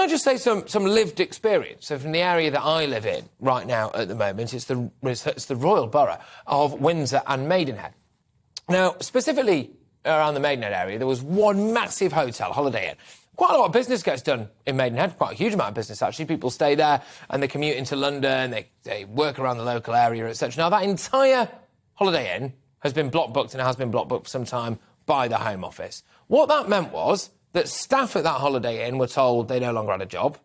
I just say some lived experience? So from the area that I live in right now at the moment, it's the Royal Borough of Windsor and Maidenhead. Now, specifically around the Maidenhead area, there was one massive hotel, Holiday Inn. Quite a lot of business gets done in Maidenhead, quite a huge amount of business, actually. People stay there and they commute into London, they work around the local area, etc. Now, that entire Holiday Inn has been block booked and has been block booked for some time by the Home Office. What that meant was that staff at that Holiday Inn were told they no longer had a job.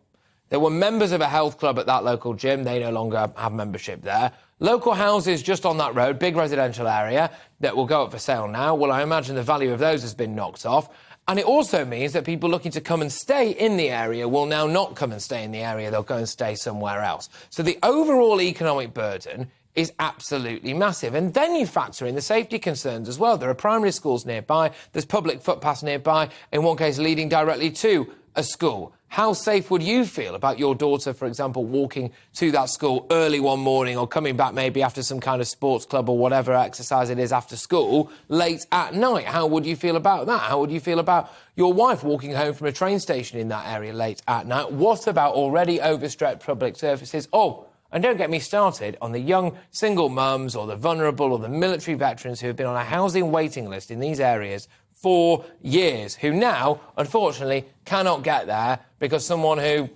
There were members of a health club at that local gym. They no longer have membership there. Local houses just on that road, big residential area, that will go up for sale now. Well, I imagine the value of those has been knocked off. And it also means that people looking to come and stay in the area will now not come and stay in the area. They'll go and stay somewhere else. So the overall economic burden is absolutely massive. And then you factor in the safety concerns as well. There are primary schools nearby. There's public footpaths nearby, in one case leading directly to a school. How safe would you feel about your daughter, for example, walking to that school early one morning or coming back maybe after some kind of sports club or whatever exercise it is after school late at night? How would you feel about that? How would you feel about your wife walking home from a train station in that area late at night? What about already overstretched public services? Oh, and don't get me started on the young single mums or the vulnerable or the military veterans who have been on a housing waiting list in these areas for years, who now, unfortunately, cannot get there because someone who,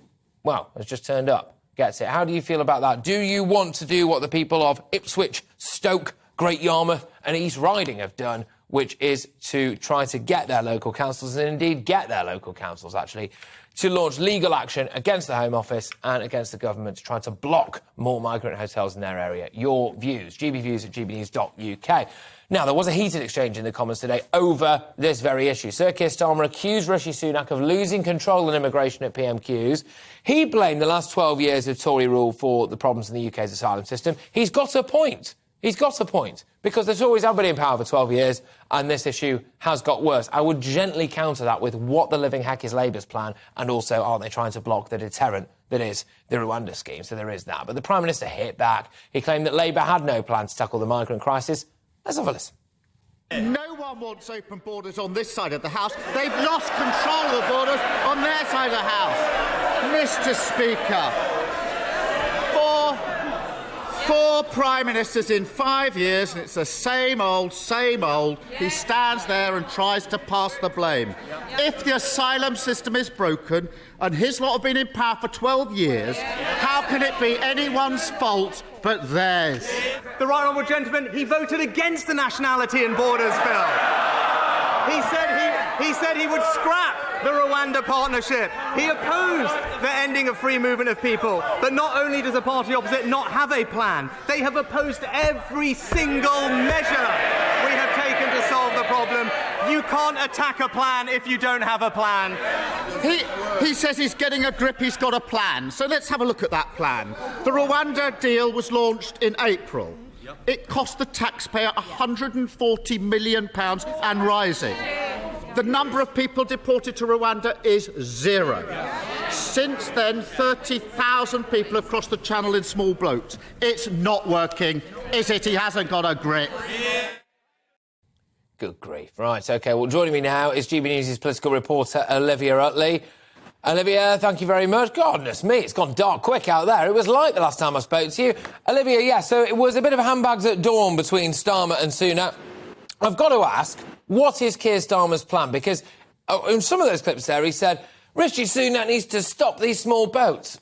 well, has just turned up gets it. How do you feel about that? Do you want to do what the people of Ipswich, Stoke, Great Yarmouth and East Riding have done, which is to try to get their local councils, and indeed get their local councils, actually, to launch legal action against the Home Office and against the government to try to block more migrant hotels in their area? Your views, gbviews at gbnews.uk. Now, there was a heated exchange in the Commons today over this very issue. Sir Keir Starmer accused Rishi Sunak of losing control in immigration at PMQs. He blamed the last 12 years of Tory rule for the problems in the UK's asylum system. He's got a point. He's got a point, because the Tories have been in power for 12 years and this issue has got worse. I would gently counter that with what the living heck is Labour's plan, and also aren't they trying to block the deterrent that is the Rwanda scheme? So there is that. But the Prime Minister hit back. He claimed that Labour had no plan to tackle the migrant crisis. Let's have a listen. No one wants open borders on this side of the House. They've lost control of the borders on their side of the House. Mr. Speaker, four Prime Ministers in 5 years, and it's the same old, same old. He stands there and tries to pass the blame. If the asylum system is broken, and his lot have been in power for 12 years, how can it be anyone's fault but theirs? The right honourable gentleman, he voted against the Nationality and Borders Bill. He said he would scrap the Rwanda partnership. He opposed the ending of free movement of people. But not only does the party opposite not have a plan, they have opposed every single measure we have taken to solve the problem. You can't attack a plan if you don't have a plan. He says he's getting a grip, he's got a plan. So let's have a look at that plan. The Rwanda deal was launched in April. It cost the taxpayer £140 million and rising. The number of people deported to Rwanda is 0. Since then, 30,000 people have crossed the channel in small boats. It's not working, is it? He hasn't got a grip. Good grief. Right, OK, well, joining me now is GB News' political reporter, Olivia Utley. Olivia, thank you very much. Goodness me, it's gone dark quick out there. It was light the last time I spoke to you. Olivia, yeah, so it was a bit of handbags at dawn between Starmer and Sunak. I've got to ask, what is Keir Starmer's plan? Because in some of those clips there, he said, Rishi Sunak needs to stop these small boats.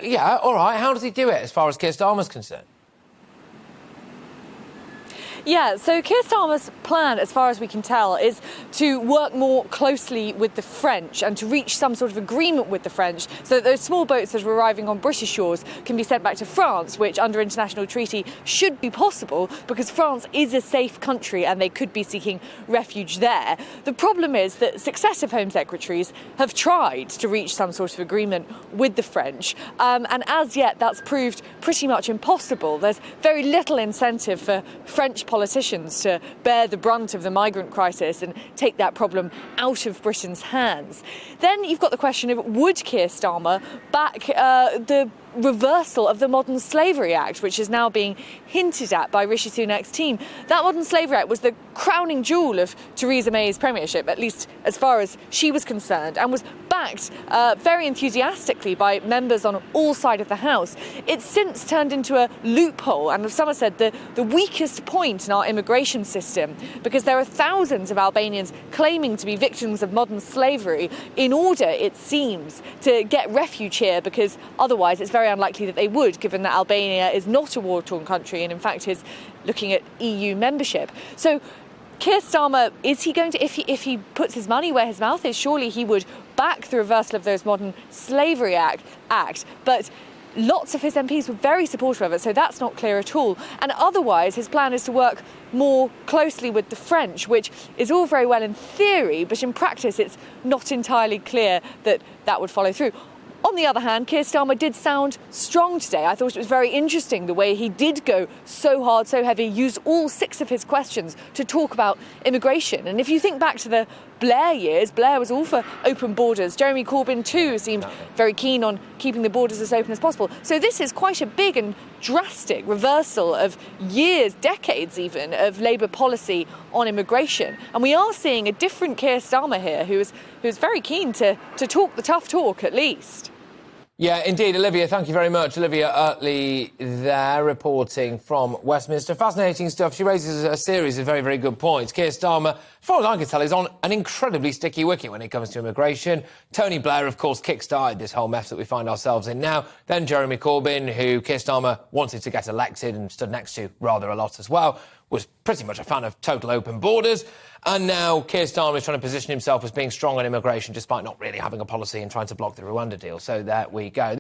Yeah, all right, how does he do it as far as Keir Starmer's concerned? Yeah, so Keir Starmer's plan, as far as we can tell, is to work more closely with the French and to reach some sort of agreement with the French so that those small boats that are arriving on British shores can be sent back to France, which under international treaty should be possible because France is a safe country and they could be seeking refuge there. The problem is that successive Home Secretaries have tried to reach some sort of agreement with the French, and as yet that's proved pretty much impossible. There's very little incentive for French politicians to bear the brunt of the migrant crisis and take that problem out of Britain's hands. Then you've got the question of, would Keir Starmer back the reversal of the Modern Slavery Act, which is now being hinted at by Rishi Sunak's team. That Modern Slavery Act was the crowning jewel of Theresa May's premiership, at least as far as she was concerned, and was backed very enthusiastically by members on all sides of the House. It's since turned into a loophole, and as some have said, the weakest point in our immigration system, because there are thousands of Albanians claiming to be victims of modern slavery in order, it seems, to get refuge here, because otherwise it's very unlikely that they would, given that Albania is not a war-torn country and in fact is looking at EU membership. So Keir Starmer, is he going to, if he puts his money where his mouth is, surely he would back the reversal of those Modern Slavery Act. But lots of his MPs were very supportive of it, so that's not clear at all. And otherwise, his plan is to work more closely with the French, which is all very well in theory, but in practice it's not entirely clear that that would follow through. On the other hand, Keir Starmer did sound strong today. I thought it was very interesting the way he did go so hard, so heavy, used all 6 of his questions to talk about immigration. And if you think back to the Blair years, Blair was all for open borders. Jeremy Corbyn too seemed very keen on keeping the borders as open as possible. So this is quite a big and drastic reversal of years, decades even, of Labour policy on immigration. And we are seeing a different Keir Starmer here who is very keen to talk the tough talk at least. Yeah, indeed, Olivia, thank you very much. Olivia Utley there, reporting from Westminster. Fascinating stuff. She raises a series of very, very good points. Keir Starmer, as far as I can tell, is on an incredibly sticky wicket when it comes to immigration. Tony Blair, of course, kick-started this whole mess that we find ourselves in now. Then Jeremy Corbyn, who Keir Starmer wanted to get elected and stood next to rather a lot as well, was pretty much a fan of total open borders. And now Keir Starmer is trying to position himself as being strong on immigration, despite not really having a policy and trying to block the Rwanda deal. So there we go.